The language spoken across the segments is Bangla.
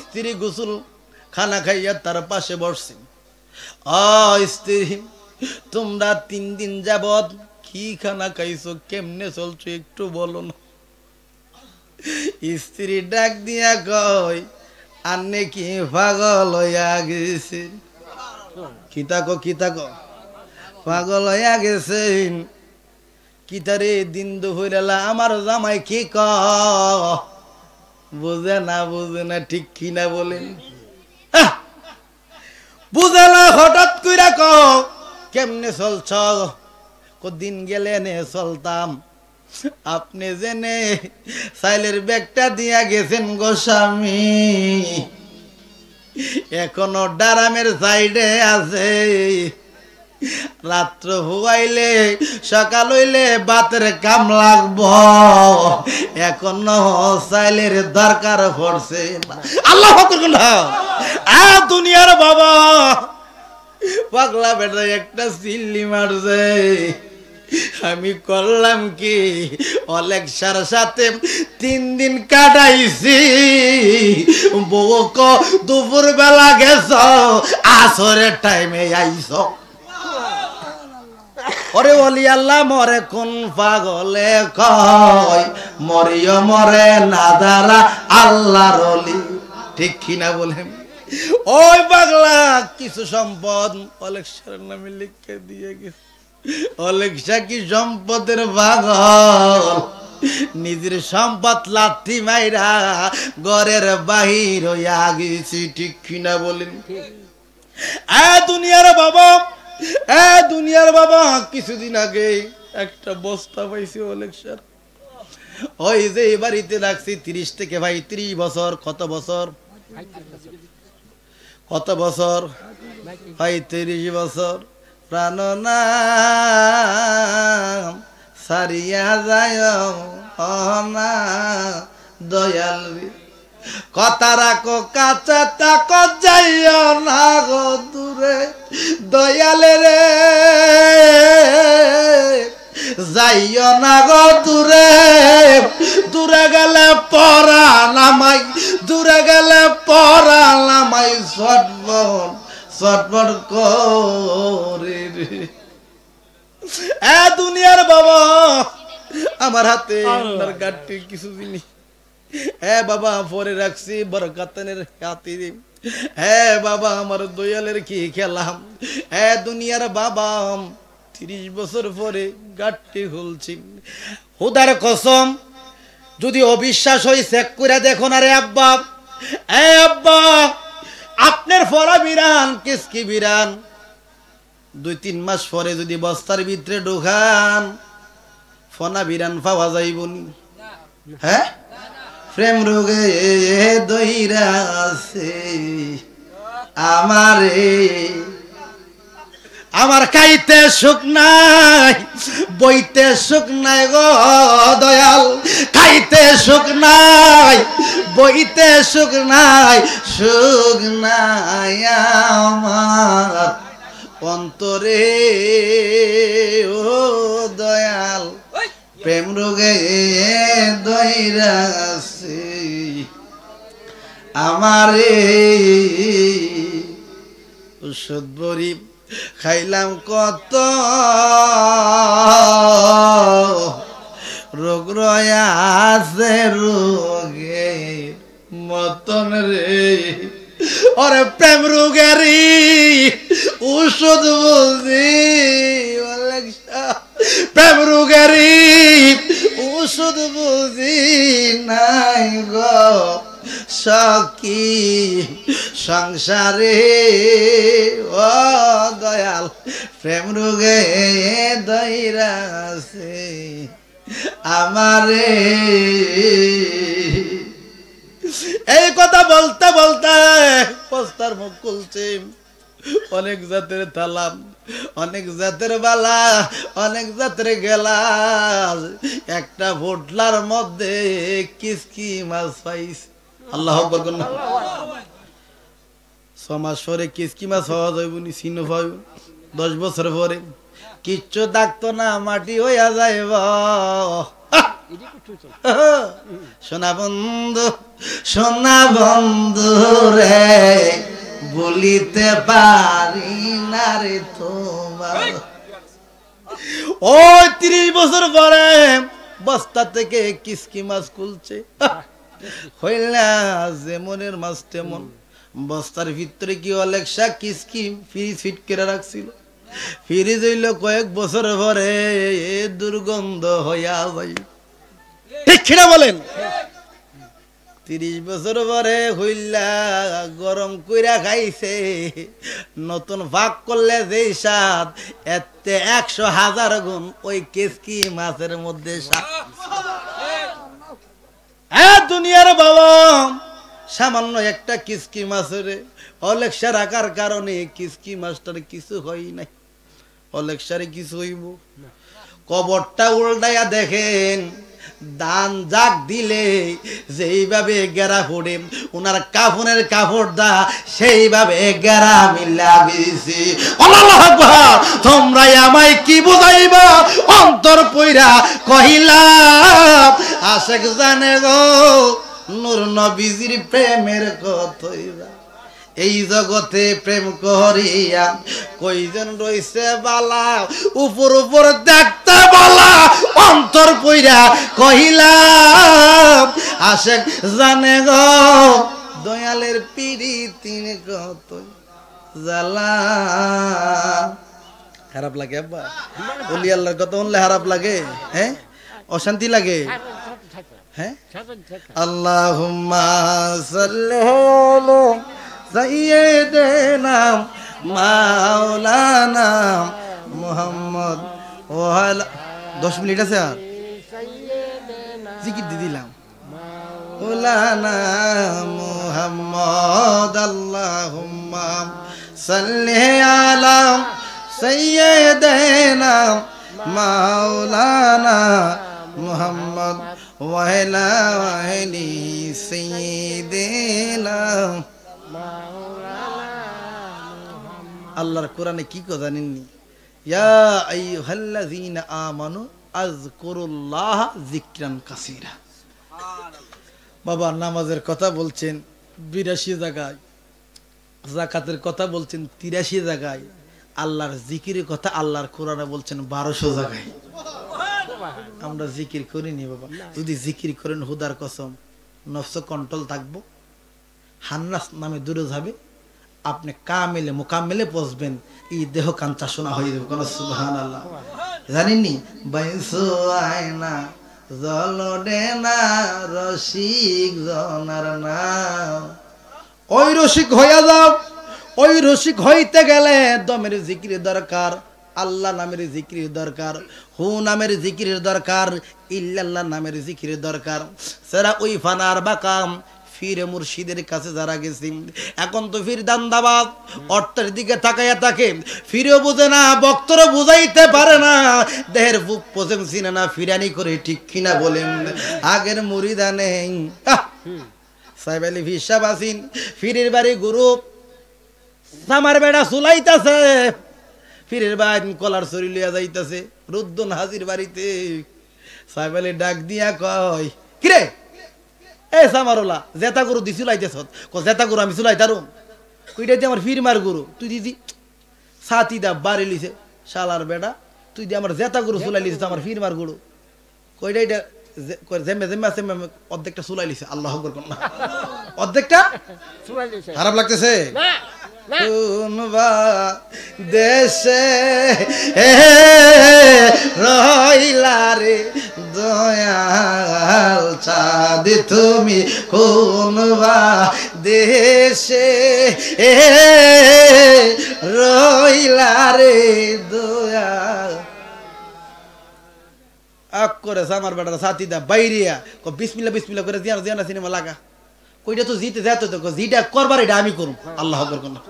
স্ত্রী গোসল খানা খাইয়া তার পাশে বসছে। স্ত্রী, তোমরা 3 দিন যাবত কি খানা খাইছো, কেমনে চলছো একটু বলো না। স্ত্রী ডাক দিয়া কয়, আন্নে কি পাগল হইয়া গেছে? কি তাকো পাগল হইয়া গেছেন? কিতারে দিন দুপুরেলা আমার জামাই কি বুঝে না ঠিক কিনা বলেন? বুঝে না, হঠাৎ কইরা কেমনে চলছ? দিন গেলে নে চলতাম, আপনি জেনে সাইলের ব্যাগটা দিয়া গেছেন গো স্বামী, এখনো ডারামের সাইডে আছে। রাত্র হুয়াইলে সকাল হইলে বাতের কাম লাগব, এখনো সাইলের দরকার পড়ছে। আল্লাহ দুনিয়ার বাবা পাগলা বেটা একটা সিল্লি মারছে। আমি করলাম কি, অলেক্সার সাথে 3 দিন কাটাইছি। বউক দুপুর বেলা গেছ, আসরের টাইমে আইছ। ওরে বলি আল্লাহ মরে কোন পাগলে কয়, মরিও মরে নাদারা আল্লাহর ওলি, ঠিক কিনা বলেন? ওই পাগলা কিছু সম্পদ অলেক্সার নামে লিখে দিয়ে গেছে। অলেক্সা কি সম্পদের পাগল, নিজের সম্পদ লাথি মাইরা ঘরের বাহির হইয়া গেছি, ঠিক কিনা বলেন? দুনিয়ার বাবা কিছুদিন আগে একটা বস্তা পাইছি অলেক্সার। ওই যে বাড়িতে রাখছি 30 থেকে 30 বছর। কত বছর 30 বছর। প্রাণ নাম সারিয়া যায় না দয়াল, কথা রাখো কাঁচা তাকো যাইও না গো দূরে দয়ালে রে, যাইও না গো দূরে। দূরে গেলে পরা নামাই, দূরে গেলে পরা নামাই ছটফট করে রে। দুনিয়ার বাবা আমার হাতে আপনার গাড়ি কিছু জিনিস বাবা পরে রাখছি বরকাতের হাতে। বাবা আমার দয়ালের কি খেলাম। দুনিয়ার বাবা 30 বছর পরে গাড়ি খুলছি। হুদার কসম, যদি অবিশ্বাস হয় চেক করে দেখো না রে আব্বা। আব্বা আপনার ফরা বিরান কিসকি বিরান 2-3 মাস পরে যদি বস্তার ভিতরে ঢোকান, ফনা বিরান পাওয়া যাইবনি। হ্যাঁ, প্রেম রোগে দইরা আছে আমারে, আমার খাইতে সুখ নাই, বইতে সুখ নাই গো দয়াল, খাইতে সুখ নাই, বইতে সুখ নাই, সুখ নাই আমার অন্তরে ও দয়াল, প্রেম রোগে দইরা আছে আমারে। ওষুধ বড়ি খাইলাম কত, রোগ রয়া আছে রোগে মতন রে। ওরে প্রেম রোগেরই ওষুধ বুঝি, প্রেম রোগেরই ওষুধ বুঝি নাই গো সখী সংসারে ও দয়াল, প্রেম রোগে দইরা আছে আমারে। এই কথা বলতে বলতে পোস্তার মুখ খুলছে। অনেক জাতের তালাম, অনেক জাতের বালা, অনেক জাতের গেলাস, একটা ভোটলার মধ্যে কিসকি মাছ পাইছে। আল্লাহ আকবার। 6 মাস পরে কিসকি মাছ হওয়া যাইব নি, চিনো পাইব। 10 বছর পরে কিচ্ছু থাকতো না, মাটি হইয়া যাইব। সোনা বন্ধু, সোনা বন্ধু রে, বলিতে পারি না রে তোমার। ওই 30 বছর পরে বস্তা থেকে কিসকি মাছ খুলছে, হইলা যেমনের মাছ তেমন। বস্তার ভিতরে কি অলেক্সা কিসকি ফ্রিজ ফিট করে রাখছিল, ফ্রিজ হইল কয়েক বছর পরে দুর্গন্ধ হইয়া যায়। ঠিক কিনা বলেন? 30 বছর পরে হইলা গরম কইরা খাইছে, নতুন ভাগ করলে যেই স্বাদ, এতে 100,000 গুণ ওই কিসকি মাছের মধ্যে স্বাদ। দুনিয়ার বাবা, সামান্য একটা কিসকি মাছের অলেক্সা রাখার কারণে কিসকি মাছটার কিছু হয় নাই। অলেক্সারে কিছু হইব? কবরটা উল্টাইয়া দেখেন, দান জাগ দিলে যেইভাবে গেরা পড়ে, ওনার কাফনের কাপড়টা সেইভাবে গেরা মিলা গেছে। আল্লাহু আকবার! তোমরা আমায় কি বুঝাইবা? অন্তর পইরা কহিলা আশেক জানে গো, নূর নবীজির প্রেমের কথাইবা। এই জগতে প্রেম করিয়া কইজন রইছে বালা, উপর উপর দেখতে বালা, অন্তর পইরা কহিলা আশেক জানে গো, দয়ালের পিরিতি কত জ্বালা। খারাপ লাগে আব্বা? ওলি আল্লাহর কথা শুনলে খারাপ লাগে? হ্যাঁ, অশান্তি লাগে? হ্যাঁ, আল্লাহুম্মা সাল্লি আলা সাইয়্যিদিনা মাওলানা মুহাম্মদ ওয়া আলা। 10 মিনিট আছে আর জিকির দিয়ে দিলাম। মাওলানা মুহাম্মদ, আল্লাহুম্মা সাল্লি আলা সাইয়্যিদিনা মাওলানা মুহাম্মদ ওয়া আলা আলি সাইয়্যিদিনা। আল্লাহর কোরআনে কি কথা জানেননি? ইয়া আইয়ুহাল্লাযীনা আমানু আযকুরুল্লাহ যিকরান কাসীরা। বাবা, নামাজের কথা বলছেন 82 জায়গায়, যাকাতের কথা বলছেন 83 জায়গায়, আল্লাহর জিকিরের কথা আল্লাহর কোরআনে বলছেন 1200 জায়গায়। আমরা জিকির করিনি বাবা। যদি জিকির করেন হুদার কসম, নফস কন্ট্রোল থাকবো, হান্নাস নামে দূরে যাবে, আপনি কামেলে মোকামেলে পৌঁছবেন, এই দেহ কাঞ্চা শোনা হয়ে যাবে। কোন সুবহানাল্লাহ জানেননি? বাইসো আয়না জলডে না রসিক জনার নাম। ওই রসিক হইয়া যাও। ওই রসিক হইতে গেলে দমের জিকিরের দরকার, আল্লাহ নামের জিকিরের দরকার, হু নামের জিকিরের দরকার, ইল্লাল্লাহ নামের জিকিরের দরকার। সেরা ওই ফানার বাকাম ফিরে মুর্শিদের কাছে যারা গেছি, এখন তো ফির দান্দাবাদ, অর্থের দিকে তাকাইয়া থাকে, ফিরেও বুঝে না, বক্তরও বুঝাইতে পারে না, দেহের বুক পছম চিনে না, ফিরানি করে ঠিক কিনা বলেন। আগের মুরিদা নেই, সাহেব আলী ফিসাব আসিন, ফিরের বাড়ি গুরু আমার বেড়া চুলাইতেছে, ফিরের বাড়ি কলার চুরি লিয়া যাইতেছে, রুদ্দন হাজির বাড়িতে। সাহেব আলী ডাক দিয়া কয়, কিরে এ সামারোলা, জেতা গরু দি চুলাইতেছ? জেতা গরু আমি চুলাইতারুম? কইটা দিয়ে আমার ফিরমার গরু, তুই দিদি সাথী দা বাড়ি লিছে, শালার বেড়া তুই দিয়ে আমার জেতা গরু চুলাই লিছিস, আমার ফিরমার গরু। কইটা এটা জেমে জেমে আছে, অর্ধেকটা চুলাই লিছে। আল্লাহ আকবার কোন না, অর্ধেকটা খারাপ লাগতেছে। কোনবা দেশে রইলা রে দয়াল চাঁদ তুমি, কোনবা দেশে রইলা রে দয়াল। আক করেছে আমার বেটার সাথী দা বাইরিয়া, বিসমিল্লা বিসমিল্লা করে জিয়ানা জিয়ানা সিনেমা লাগা। কইটা তো জিতে যেত, তো যেটা করবার এটা আমি করুম। আল্লাহ আকবার কোন না,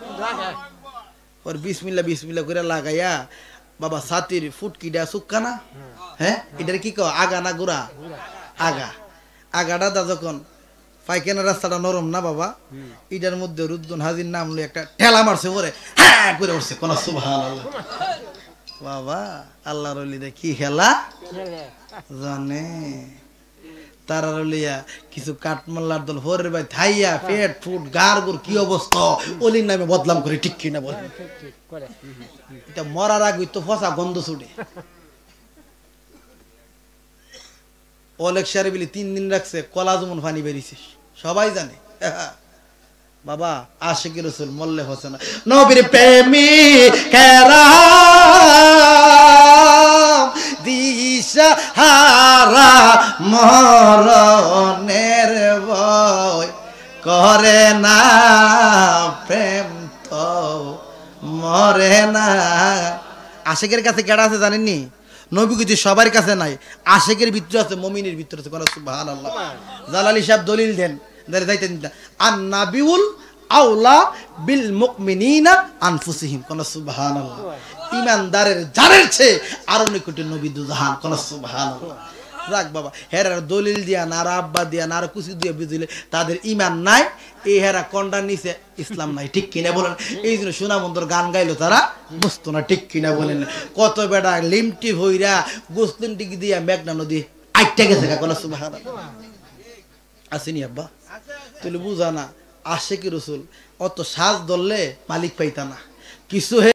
ওর বিসমিল্লা বিসমিল্লা করে লাগাইয়া বাবা সাথীর ফুটকিটা সুক্কা না, হ্যাঁ এটার কি কও, আগা না গুড়া? আগা। আগাটা দা যখন পায়খানার রাস্তাটা নরম না বাবা, এটার মধ্যে রুদ্দুন হাজির নাম লই একটা ঠেলা মারছে ওরে, হ্যাঁ করে উঠছে কোন সুবহানাল্লাহ। বাবা আল্লাহর ওলিরা কি খেলা জানে, তারা লইয়া কিছু কাঠমাল্লার দল হরের ভাই থাইয়া পেট ফুট গার গুর কি অবস্থা, অলির নামে বদলাম করে, ঠিক কিনা বল? এটা মরার আগে তো ফসা গন্ধ ছুটে। অলেক সারে বিলি 3 দিন রাখছে, কলা যেমন পানি বেরিয়েছে সবাই জানে। বাবা আশিক রাসূল মল্লে হোসেন নবীর প্রেমিকেরা দিশাহারা মরণের ভয় করে না, প্রেম তো মরে না। আশিকের কাছে কেডা আছে জানেননি? নবী কিছু সবার কাছে নাই, আশিকের ভিতরে আছে, মুমিনের ভিতরে আছে। সুবহানাল্লাহ। জালালি সাহেব দলিল দেন, যাইতেন আন নাবিউল আউলা বিল মুমিনিনা আনফুসিহিম, কোন সুবহানাল্লাহ। ইমানদারের জানের চেয়ে আরো নিকটে নবী দুজাহান, কোন সুবহানাল্লাহ। রাখ বাবা, হেরার দলিল দিয়া না, আর আব্বা দিয়া না, আর কুচি দিয়া বুঝিলে তাদের ইমান নাই, এই হেরা কন্ডার নিচে ইসলাম নাই, ঠিক কিনা বলেন? এই জন্য সুনামন্দর গান গাইলো তারা বুঝতো না, ঠিক কিনা বলেন? কত বেটা লিমটি হইরা গোসলিন টিকি দিয়া মেঘনা নদী আইটা গেছে, কোন সুবহানাল্লাহ। আসেনি আব্বা? তুই বুঝা না, আশিক রাসূল অত সাজ ধরলে মালিক পাইতা না কিছু।